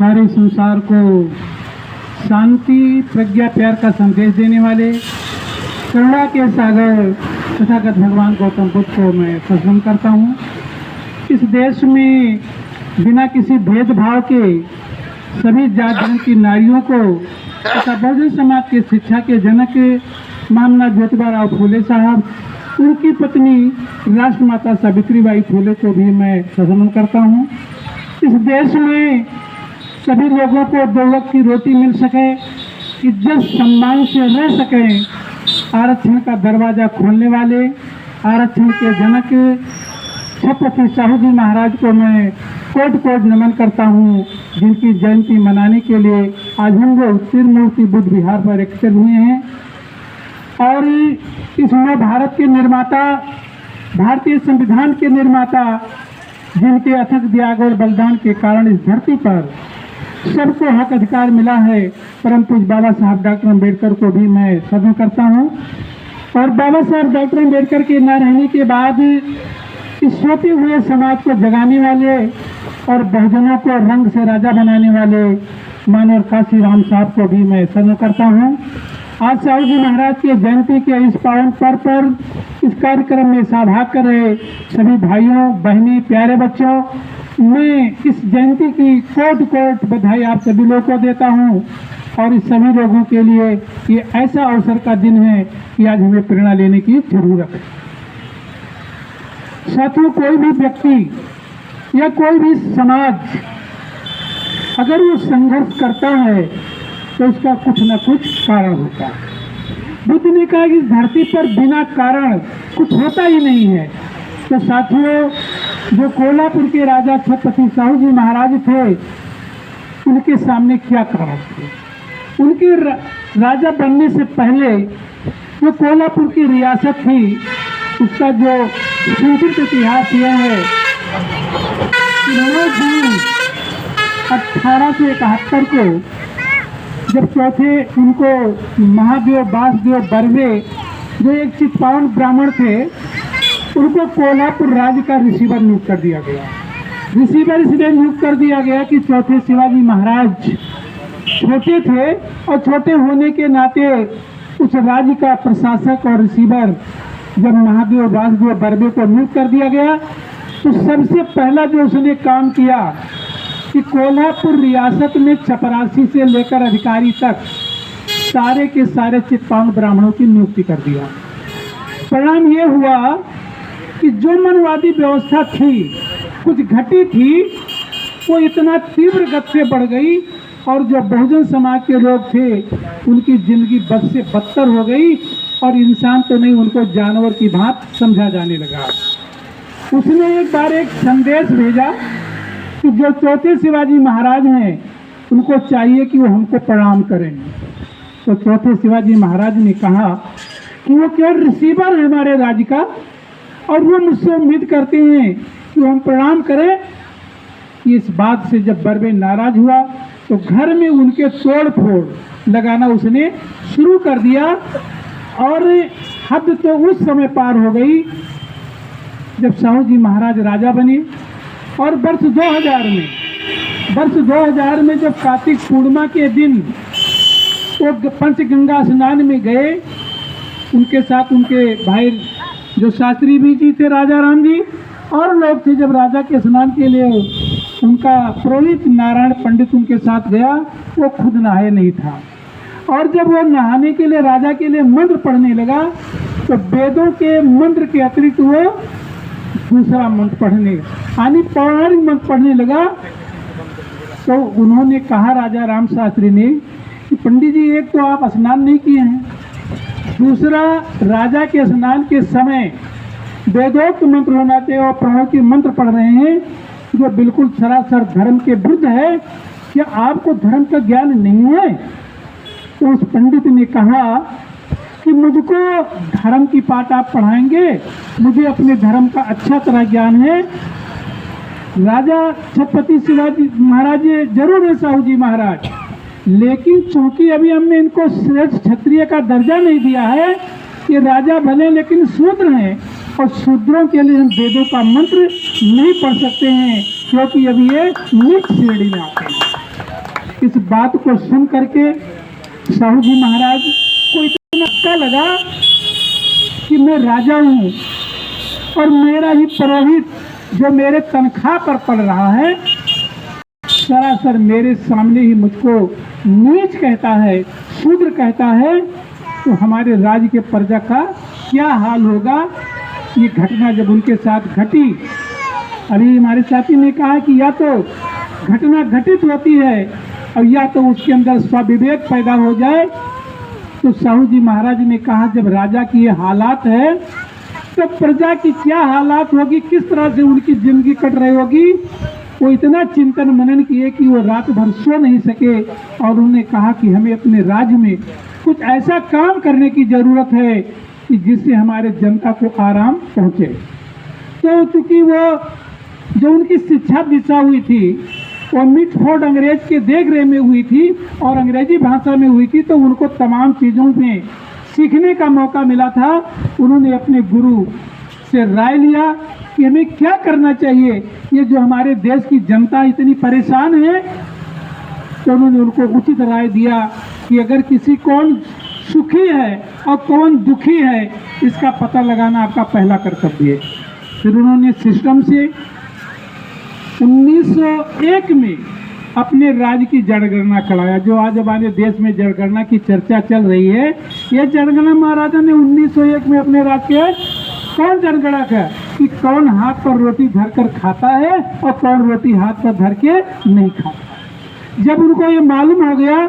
सारे संसार को शांति, प्रज्ञा, प्यार का संदेश देने वाले करुणा के सागर तथागत भगवान गौतम बुद्ध को मैं प्रणाम करता हूँ। इस देश में बिना किसी भेदभाव के सभी जात धर्म की नारियों को तथा बहुजन समाज के शिक्षा के जनक महामना ज्योतिबा फूले साहब, उनकी पत्नी राष्ट्रमाता सावित्रीबाई फूले को भी मैं प्रणाम करता हूँ। इस देश में सभी लोगों को दो वक्त की रोटी मिल सके, इज्जत सम्मान से रह सकें, आरक्षण का दरवाज़ा खोलने वाले आरक्षण के जनक छत्रपति साहू जी महाराज को मैं कोटि कोटि नमन करता हूँ, जिनकी जयंती मनाने के लिए आज हम लोग त्रिमूर्ति बुद्ध विहार पर एकत्रित हुए हैं। और इसमें भारत के निर्माता, भारतीय संविधान के निर्माता, जिनके अथक त्याग और बलिदान के कारण इस धरती पर सबको हक अधिकार मिला है, परम पूज्य बाबा साहब डॉक्टर अम्बेडकर को भी मैं सलाम करता हूँ। और बाबा साहब डॉक्टर अम्बेडकर के न रहने के बाद इस सोते हुए समाज को जगाने वाले और बहुजनों को रंग से राजा बनाने वाले मानव काशी राम साहब को भी मैं सलाम करता हूँ। आज साहू जी महाराज के जयंती के इस पावन पर्व पर इस कार्यक्रम में सहभाग कर रहे सभी भाइयों, बहनी, प्यारे बच्चों, मैं इस जयंती की कोटि कोटि बधाई आप सभी लोगों को देता हूँ। और इस सभी लोगों के लिए ये ऐसा अवसर का दिन है कि आज हमें प्रेरणा लेने की जरूरत है। साथियों, कोई भी व्यक्ति या कोई भी समाज अगर वो संघर्ष करता है तो उसका कुछ न कुछ कारण होता है। बुद्ध ने कहा कि इस धरती पर बिना कारण कुछ होता ही नहीं है। तो साथियों, जो कोल्हापुर के राजा छत्रपति साहू जी महाराज थे, उनके सामने क्या कारण थे? उनके राजा बनने से पहले जो कोल्हापुर की रियासत थी, उसका जो सुदीर्घ इतिहास यह है कि 9 जून 1871 को जब चौथे उनको महादेव वासुदेव बर्वे, जो एक चित्पावन ब्राह्मण थे, उनको कोल्हापुर राज्य का रिसीवर नियुक्त कर दिया गया। रिसीवर इसलिए नियुक्त कर दिया गया कि चौथे शिवाजी महाराज छोटे थे और छोटे होने के नाते उस राज्य का प्रशासक और रिसीवर जब महादेव वासुदेव बर्वे को नियुक्त कर दिया गया, तो सबसे पहला जो उसने काम किया कि कोल्हापुर रियासत में चपरासी से लेकर अधिकारी तक सारे के सारे चित्पावन ब्राह्मणों की नियुक्ति कर दिया। परिणाम ये हुआ कि जो मनवादी व्यवस्था थी, कुछ घटी थी, वो इतना तीव्र गति से बढ़ गई और जो बहुजन समाज के लोग थे उनकी जिंदगी बद से बदतर हो गई और इंसान तो नहीं, उनको जानवर की भांति समझा जाने लगा। उसने एक बार एक संदेश भेजा कि जो चौथे शिवाजी महाराज हैं उनको चाहिए कि वो हमको प्रणाम करें। तो चौथे शिवाजी महाराज ने कहा कि वो केवल रिसीवर है हमारे राज्य का और वो मुझसे उम्मीद करते हैं कि हम प्रणाम करें। इस बात से जब बर्वे नाराज हुआ तो घर में उनके तोड़ फोड़ लगाना उसने शुरू कर दिया। और हद तो उस समय पार हो गई जब साहू जी महाराज राजा बने। और वर्ष 2000 में जब कार्तिक पूर्णिमा के दिन वो पंचगंगा स्नान में गए, उनके साथ उनके भाई जो शास्त्री भी जी थे, राजा राम जी, और लोग थे। जब राजा के स्नान के लिए उनका पुरोहित नारायण पंडित उनके साथ गया, वो खुद नहाए नहीं था। और जब वो नहाने के लिए राजा के लिए मंत्र पढ़ने लगा तो वेदों के मंत्र के अतिरिक्त वो दूसरा मंत्र पढ़ने यानी पौराणिक मंत्र पढ़ने लगा। तो उन्होंने कहा, राजा राम शास्त्री ने, कि पंडित जी, एक तो आप स्नान नहीं किए हैं, दूसरा राजा के स्नान के समय वेदोक्त मंत्र होना चाहिए और प्रणव के मंत्र पढ़ रहे हैं जो बिल्कुल सरासर धर्म के विरुद्ध है। क्या आपको धर्म का ज्ञान नहीं है? तो उस पंडित ने कहा कि मुझको धर्म की पाठ आप पढ़ाएंगे, मुझे अपने धर्म का अच्छा तरह ज्ञान है। राजा छत्रपति शिवाजी महाराज जरूर है साहू जी महाराज, लेकिन चूंकि अभी हमने इनको श्रेष्ठ क्षत्रिय का दर्जा नहीं दिया है, ये राजा भले लेकिन शूद्र हैं और शूद्रों के लिए हम वेदों का मंत्र नहीं पढ़ सकते हैं क्योंकि अभी ये नीच श्रेणी में आते हैं। इस बात को सुन करके साहू जी महाराज को इतना अच्छा लगा कि मैं राजा हूँ और मेरा ही पुरोहित जो मेरे तनख्वाह पर पड़ रहा है सरासर मेरे सामने ही मुझको नीच कहता है, शूद्र कहता है, तो हमारे राज्य के प्रजा का क्या हाल होगा। ये घटना जब उनके साथ घटी, अभी हमारे साथी ने कहा कि या तो घटना घटित होती है और या तो उसके अंदर स्वविवेक पैदा हो जाए। तो साहू जी महाराज ने कहा जब राजा की ये हालात है तो प्रजा की क्या हालात होगी, किस तरह से उनकी जिंदगी कट रही होगी। वो इतना चिंतन मनन किए कि वो रात भर सो नहीं सके और उन्होंने कहा कि हमें अपने राज्य में कुछ ऐसा काम करने की जरूरत है कि जिससे हमारे जनता को आराम पहुंचे। तो चूंकि वो जो उनकी शिक्षा दिशा हुई थी वो मिटफोर्ड अंग्रेज के देखरेख में हुई थी और अंग्रेजी भाषा में हुई थी, तो उनको तमाम चीज़ों में सीखने का मौका मिला था। उन्होंने अपने गुरु से राय लिया कि हमें क्या करना चाहिए, ये जो हमारे देश की जनता इतनी परेशान है। तो उन्होंने उनको उचित राय दिया कि अगर किसी कौन सुखी है और कौन दुखी है इसका पता लगाना आपका पहला कर्तव्य है। फिर उन्होंने सिस्टम से 1901 में अपने राज्य की जनगणना कराया। जो आज हमारे देश में जनगणना की चर्चा चल रही है, यह जनगणना महाराजा ने 1901 में अपने राज्य के कौन जनगणना का कि कौन हाथ पर रोटी धरकर खाता है और कौन रोटी हाथ पर धर के नहीं खाता। जब उनको ये मालूम हो गया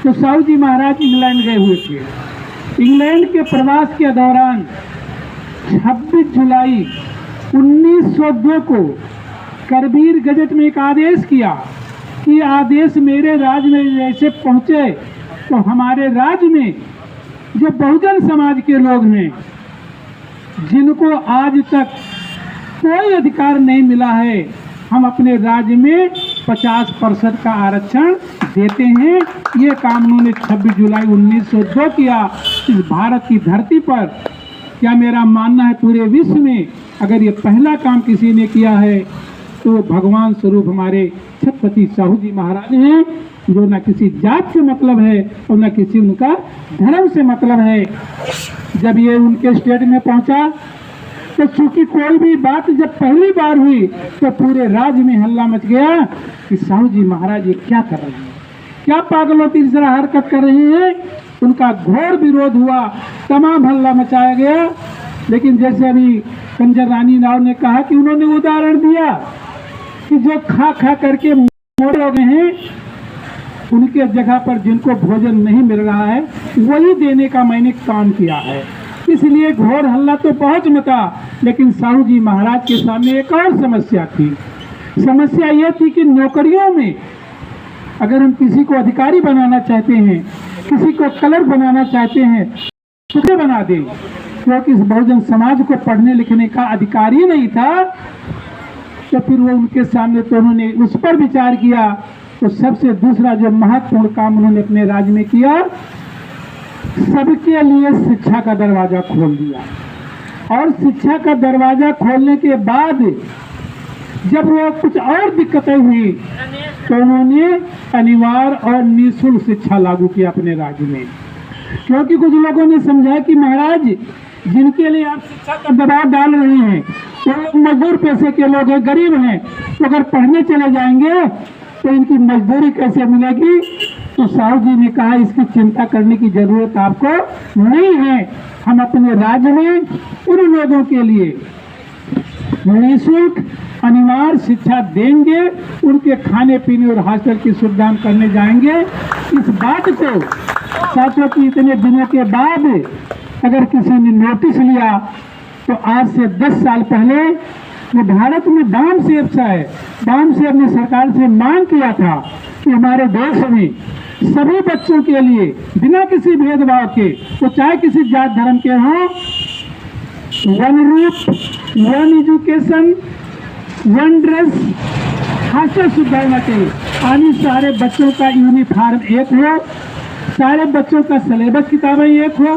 तो साहू जी महाराज इंग्लैंड गए हुए थे। इंग्लैंड के प्रवास के दौरान 26 जुलाई 1902 को करबीर गजट में एक आदेश किया कि आदेश मेरे राज्य में जैसे पहुंचे तो हमारे राज्य में जो बहुजन समाज के लोग हैं जिनको आज तक कोई अधिकार नहीं मिला है, हम अपने राज्य में 50% का आरक्षण देते हैं। ये काम उन्होंने 26 जुलाई 1902 किया इस भारत की धरती पर। क्या मेरा मानना है पूरे विश्व में अगर ये पहला काम किसी ने किया है तो भगवान स्वरूप हमारे छत्रपति साहू जी महाराज हैं, जो न किसी जात से मतलब है और न किसी उनका धर्म से मतलब है। जब ये उनके स्टेट में पहुंचा तो चूंकि कोई भी बात जब पहली बार हुई तो पूरे राज्य में हल्ला मच गया कि साहू जी महाराज ये क्या कर रहे हैं, क्या पागलों की तरह हरकत कर रहे हैं। उनका घोर विरोध हुआ, तमाम हल्ला मचाया गया। लेकिन जैसे अभी कंजर रानी राव ने कहा कि उन्होंने उदाहरण दिया कि जो खा खा करके मोटे हो गए हैं उनके जगह पर जिनको भोजन नहीं मिल रहा है वही देने का मैंने काम किया है। इसलिए घोर हल्ला तो बहुत मचा, लेकिन साहू जी महाराज के सामने एक और समस्या थी। समस्या यह थी कि नौकरियों में अगर हम किसी को अधिकारी बनाना चाहते हैं, किसी को कलर बनाना चाहते हैं तो क्या बना दें, क्योंकि इस बहुजन समाज को पढ़ने लिखने का अधिकार ही नहीं था। तो फिर वो उनके सामने तो उन्होंने उस पर विचार किया। तो सबसे दूसरा जो महत्वपूर्ण काम उन्होंने अपने राज्य में किया, सबके लिए शिक्षा का दरवाजा खोल दिया। और शिक्षा का दरवाजा खोलने के बाद जब वो कुछ और दिक्कतें हुई तो उन्होंने अनिवार्य और निःशुल्क शिक्षा लागू किया अपने राज्य में। क्योंकि कुछ लोगों ने समझा कि महाराज जिनके लिए आप शिक्षा का दबाव डाल रहे हैं वो लोग मजदूर पैसे के लोग हैं, गरीब हैं, तो अगर पढ़ने चले जाएंगे तो इनकी मजदूरी कैसे मिलेगी। तो साहू जी ने कहा इसकी चिंता करने की जरूरत आपको नहीं है। हम अपने राज्य में उन लोगों के लिए निःशुल्क अनिवार्य शिक्षा देंगे, उनके खाने पीने और हॉस्टल की सुविधा करने जाएंगे। इस बात को साथियों की इतने दिनों के बाद अगर किसी ने नोटिस लिया तो आज से 10 साल पहले वो भारत में बामसेब ने सरकार से मांग किया था कि हमारे देश में सभी बच्चों के लिए बिना किसी भेदभाव के, वो चाहे किसी जात धर्म के हों, वन रूप, one education, one dress, hostel सुविधा होना चाहिए। यानी सारे बच्चों का यूनिफॉर्म एक हो, सारे बच्चों का सिलेबस किताबें एक हो,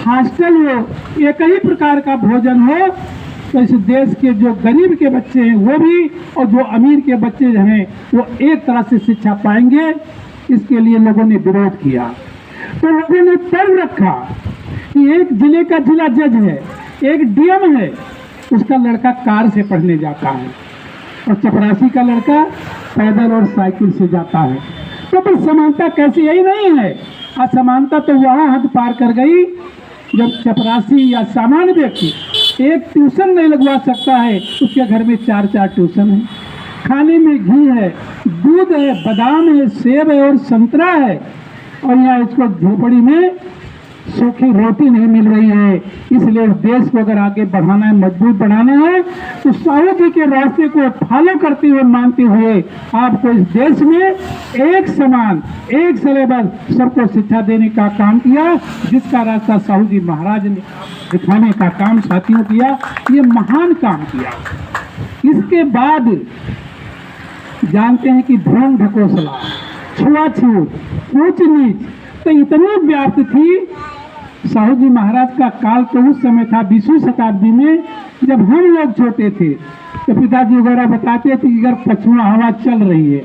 हॉस्टल हो, एक ही प्रकार का भोजन हो। तो इस देश के जो गरीब के बच्चे हैं वो भी और जो अमीर के बच्चे हैं वो एक तरह से शिक्षा पाएंगे। इसके लिए लोगों ने विरोध किया। तो लोगों ने तर्क रखा कि एक जिले का जिला जज है, एक डीएम है, उसका लड़का कार से पढ़ने जाता है और चपरासी का लड़का पैदल और साइकिल से जाता है, तो फिर समानता कैसे? यही नहीं है। असमानता तो वहाँ हद पार कर गई जब चपरासी या सामान्य व्यक्ति एक ट्यूशन नहीं लगवा सकता है, उसके घर में 4-4 ट्यूशन है, खाने में घी है, दूध है, बादाम है, सेब है और संतरा है, और यहाँ इसको झोपड़ी में सूखी रोटी नहीं मिल रही है। इसलिए उस देश को अगर आगे बढ़ाना है, मजबूत बनाना है, तो साहू जी के रास्ते को फॉलो करते हुए, मानते हुए आपको इस देश में एक समान, एक सिलेबस सबको शिक्षा देने का काम किया, जिसका रास्ता साहू जी महाराज ने दिखाने का काम साथियों किया। ये महान काम किया। इसके बाद जानते हैं कि ढोंग ढकोसला, छुआछूत, ऊंच नीच तो इतनी व्याप्त थी। साहू जी महाराज का काल तो उस समय था 20वीं शताब्दी में, जब हम लोग छोटे थे, तो पिताजी वगैरह बताते थे कि अगर पछुआ हवा चल रही है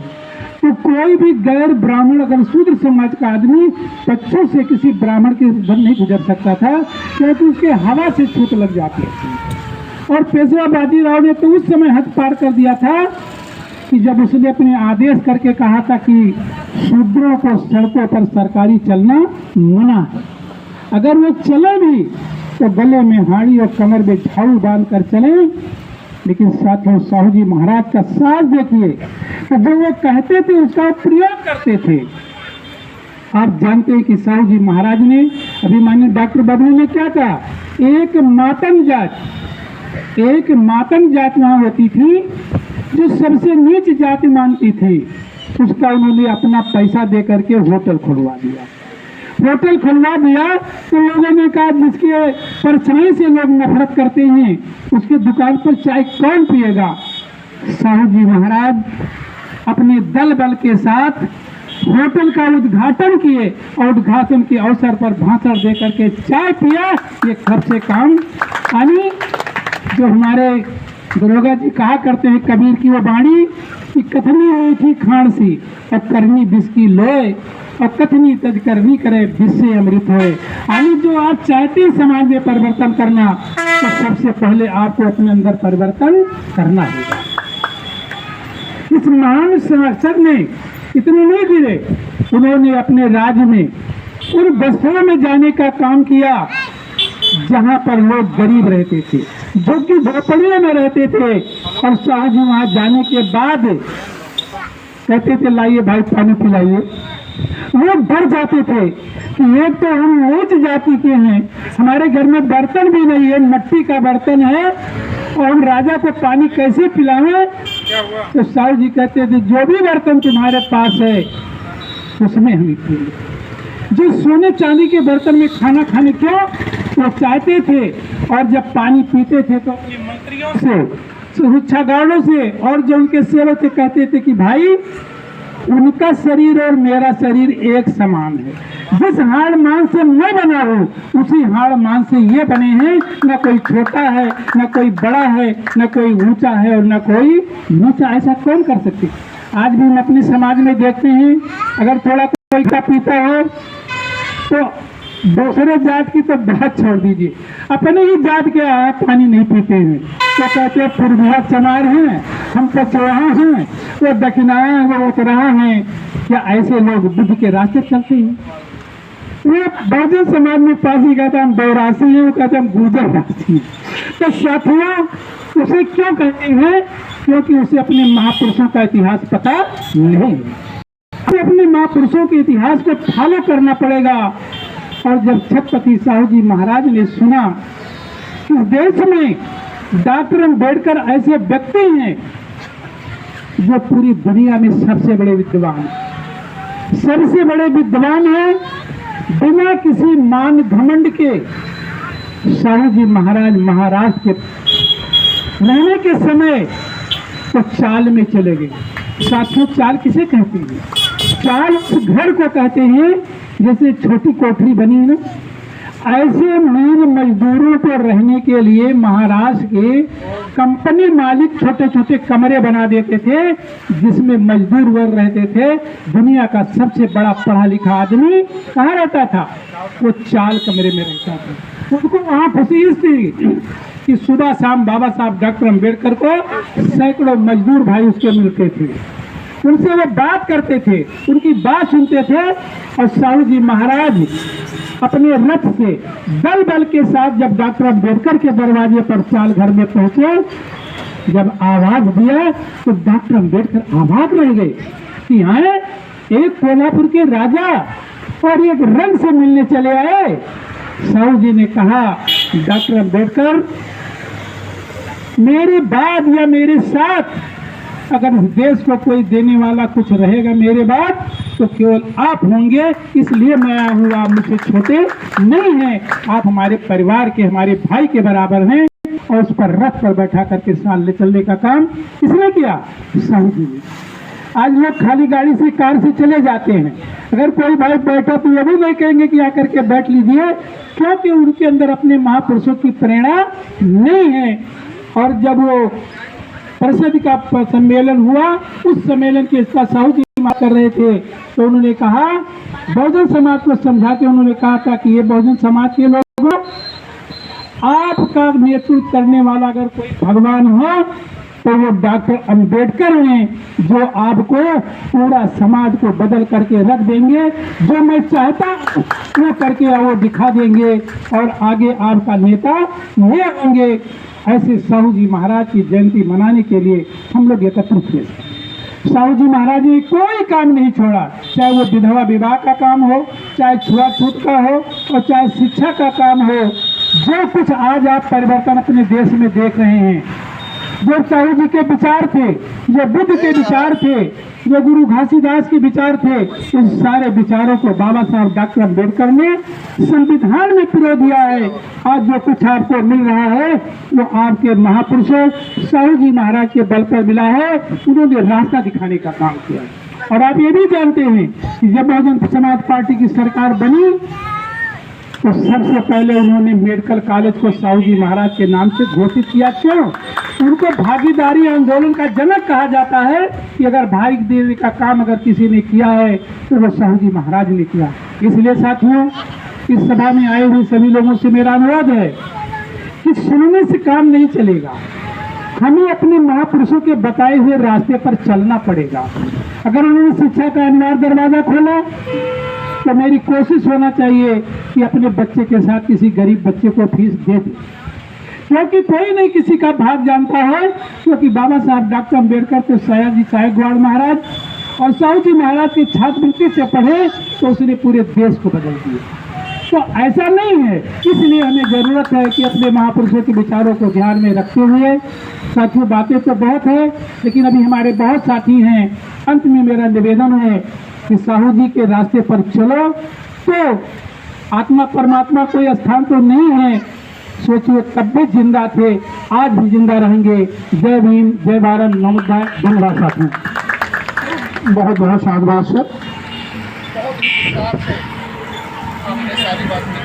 तो कोई भी गैर ब्राह्मण, अगर शूद्र समाज का आदमी पक्षों से किसी ब्राह्मण के घर नहीं गुजर सकता था, क्योंकि उसके हवा से छूट लग जाती थी। और पेशवा बाजीराव ने तो उस समय हद पार कर दिया था कि जब उसने अपने आदेश करके कहा था कि शूद्रों को सड़कों पर सरकारी चलना मना है, अगर वो चले भी तो गले में हाड़ी और कमर में झाड़ू बांध कर चले। लेकिन साथियों, साहू जी महाराज का साथ देखिए, तो जो वो कहते थे उसका प्रयोग करते थे। आप जानते हैं कि साहू जी महाराज ने, अभी माननीय डॉक्टर बबलू ने क्या कहा, एक मातन जात वहाँ होती थी जो सबसे नीच जाति मानती थी, उसका उन्होंने अपना पैसा दे करके होटल खुलवा दिया। होटल खुलवा दिया तो लोगों ने कहा जिसके परछाई से लोग नफरत करते हैं उसकी दुकान पर चाय कौन पिएगा। साहू जी महाराज अपने दल बल के साथ होटल का उद्घाटन किए और उद्घाटन के अवसर पर भाषण दे करके चाय पिया। ये कब से काम, यानी जो हमारे दरोगा जी कहा करते हैं कबीर की वो बाणी कि कथनी हुई थी खान सी और करनी बिस्की लोए और कथनी तज करनी करे बिस्से अमृत होए। यानी जो आप चाहते हैं समाज में परिवर्तन करना, तो सबसे पहले आपको अपने अंदर परिवर्तन करना होगा। इस महान संरक्षक ने इतने नहीं गिरे, उन्होंने अपने राज्य में उन बस्तियों में जाने का काम किया जहां पर लोग गरीब रहते थे, जो कि झोपड़ियों में रहते थे। और साहू जी वहां जाने के बाद कहते थे लाइए भाई पानी पिलाइए। लोग डर जाते थे कि एक तो हम ऊंच जाति के हैं, हमारे घर में बर्तन भी नहीं है, मिट्टी का बर्तन है, और हम राजा को पानी कैसे पिलाएं। तो साहू जी कहते थे जो भी बर्तन तुम्हारे पास है उसमें हम पिए। जो सोने चांदी के बर्तन में खाना खाने क्यों वो चाहते थे, और जब पानी पीते थे तो अपने मंत्रियों से, सुरक्षागार्डों से और जो उनके सेवक थे कहते थे कि भाई उनका शरीर और मेरा शरीर एक समान है, जिस हाड़ मांस से मैं बना हूँ उसी हाड़ मांस से ये बने हैं। न कोई छोटा है, न कोई बड़ा है, न कोई ऊंचा है और न कोई नीचा। ऐसा कौन कर सकते? आज भी हम अपने समाज में देखते हैं, अगर थोड़ा कोई का पीता हो तो दूसरे जात की तो बात छोड़ दीजिए, अपने ही जात के आप पानी नहीं पीते हैं तो कहते हैं पूर्विया चमार हैं, हम तो चौहा हैं, वो दक्षिणाया हैं, वो उत्तराहा हैं। क्या ऐसे लोग बुद्ध के रास्ते चलते हैं? वो बहुजन समाज में पासी कहता हम बहुरासी हैं, वो कहते हम गुर्जर रासी हैं। तो साथियों उसे क्यों कहते हैं? क्योंकि उसे अपने महापुरुषों का इतिहास पता नहीं है। अपने महापुरुषों के इतिहास को फॉलो करना पड़ेगा। और जब छत्रपति साहू जी महाराज ने सुना कि देश में डॉक्टर अम्बेडकर ऐसे व्यक्ति हैं जो पूरी दुनिया में सबसे बड़े विद्वान हैं, बिना किसी मान घमंड के साहू जी महाराज महाराष्ट्र के रहने के समय तो चाल में चले गए। साथियों चाल किसे कहते हैं? चाल उस घर को कहते हैं जैसे छोटी कोठरी बनी है ना, ऐसे मील मजदूरों को रहने के लिए महाराष्ट्र के कंपनी मालिक छोटे छोटे कमरे बना देते थे जिसमें मजदूर वर्ग रहते थे। दुनिया का सबसे बड़ा पढ़ा लिखा आदमी कहाँ रहता था? वो चाल कमरे में रहता था। उनको वहाँ खुशी थी कि सुबह शाम बाबा साहब डॉक्टर अम्बेडकर को सैकड़ों मजदूर भाई उसके मिलते थे, उनसे वो बात करते थे, उनकी बात सुनते थे। और साहू जी महाराज अपने रथ से दल बल के साथ जब डॉक्टर अम्बेडकर के दरवाजे पर चाल घर में पहुंचे, जब आवाज दिया तो डॉक्टर अम्बेडकर आवाज रह गए कि हाँ, एक कोल्हापुर के राजा और एक रंग से मिलने चले आए। साहू जी ने कहा, डॉक्टर अम्बेडकर, मेरे बाद या मेरे साथ अगर देश को कोई देने वाला कुछ रहेगा मेरे बाद तो केवल आप होंगे, इसलिए मैं आया हूँ। आप मुझसे छोटे नहीं हैं, आप हमारे परिवार के, हमारे भाई के बराबर हैं। और उस पर रथ पर बैठा करके साल ले चलने का काम किसने किया? साहू जी ने। आज लोग खाली गाड़ी से, कार से चले जाते हैं, अगर कोई भाई बैठा तो ये भी नहीं कहेंगे कि आकर के बैठ लीजिए, क्योंकि उनके अंदर अपने महापुरुषों की प्रेरणा नहीं है। और जब वो परिषद का सम्मेलन हुआ, उस सम्मेलन के इसका साहू जी बात कर रहे थे तो उन्होंने कहा, बहुजन समाज को समझा के उन्होंने कहा था कि ये बहुजन समाज के लोगों, आपका नेतृत्व करने वाला अगर कोई भगवान हो तो वो डॉक्टर अम्बेडकर हैं, जो आपको पूरा समाज को बदल करके रख देंगे। जो मैं चाहता वो करके वो दिखा देंगे और आगे आपका नेता ये होंगे। ऐसे साहू जी महाराज की जयंती मनाने के लिए हम लोग एकत्रित हुए। साहू जी महाराज ने कोई काम नहीं छोड़ा, चाहे वो विधवा विवाह का काम हो, चाहे छुआछूत का हो, और चाहे शिक्षा का काम हो। जो कुछ आज आप परिवर्तन अपने देश में देख रहे हैं, जो साहू जी के विचार थे, जो बुद्ध के विचार थे, जो गुरु घासीदास के विचार थे, उन सारे विचारों को बाबा साहब डॉक्टर अम्बेडकर ने संविधान में पिरो दिया है। आज जो कुछ आपको मिल रहा है वो आपके महापुरुषों साहू जी महाराज के बल पर मिला है। उन्होंने रास्ता दिखाने का काम किया। और आप ये भी जानते हैं कि जब बहुजन समाज पार्टी की सरकार बनी तो सबसे पहले उन्होंने मेडिकल कॉलेज को साहू जी महाराज के नाम से घोषित किया। क्यों? उनको भागीदारी आंदोलन का जनक कहा जाता है कि अगर भाई देने का काम अगर किसी ने किया है तो वो साहू जी महाराज ने किया। इसलिए साथियों, इस सभा में आए हुए सभी लोगों से मेरा अनुरोध है कि सुनने से काम नहीं चलेगा, हमें अपने महापुरुषों के बताए हुए रास्ते पर चलना पड़ेगा। अगर उन्होंने शिक्षा का अनिवार्य दरवाजा खोला तो मेरी कोशिश होना चाहिए कि अपने बच्चे के साथ किसी गरीब बच्चे को फीस दे दे, क्योंकि कोई नहीं किसी का भाग जानता है। क्योंकि बाबा साहब डॉक्टर अम्बेडकर तो सयाजी साहेबगौड़ महाराज और साहू जी महाराज के छात्रवृत्ति से पढ़े तो उसने पूरे देश को बदल दिया। तो ऐसा नहीं है, इसलिए हमें जरूरत है कि अपने महापुरुषों के विचारों को ध्यान में रखते हुए, साथियों बातें तो बहुत है लेकिन अभी हमारे बहुत साथी हैं। अंत में मेरा निवेदन है कि साहू जी के रास्ते पर चलो तो आत्मा परमात्मा कोई स्थान तो नहीं है। सोचिए, तब भी जिंदा थे, आज भी जिंदा रहेंगे। जय भीम, जय भारत, नमस्कार, धन्यवाद साथियों। बहुत बहुत शाबाश सर। आपने सारी बातें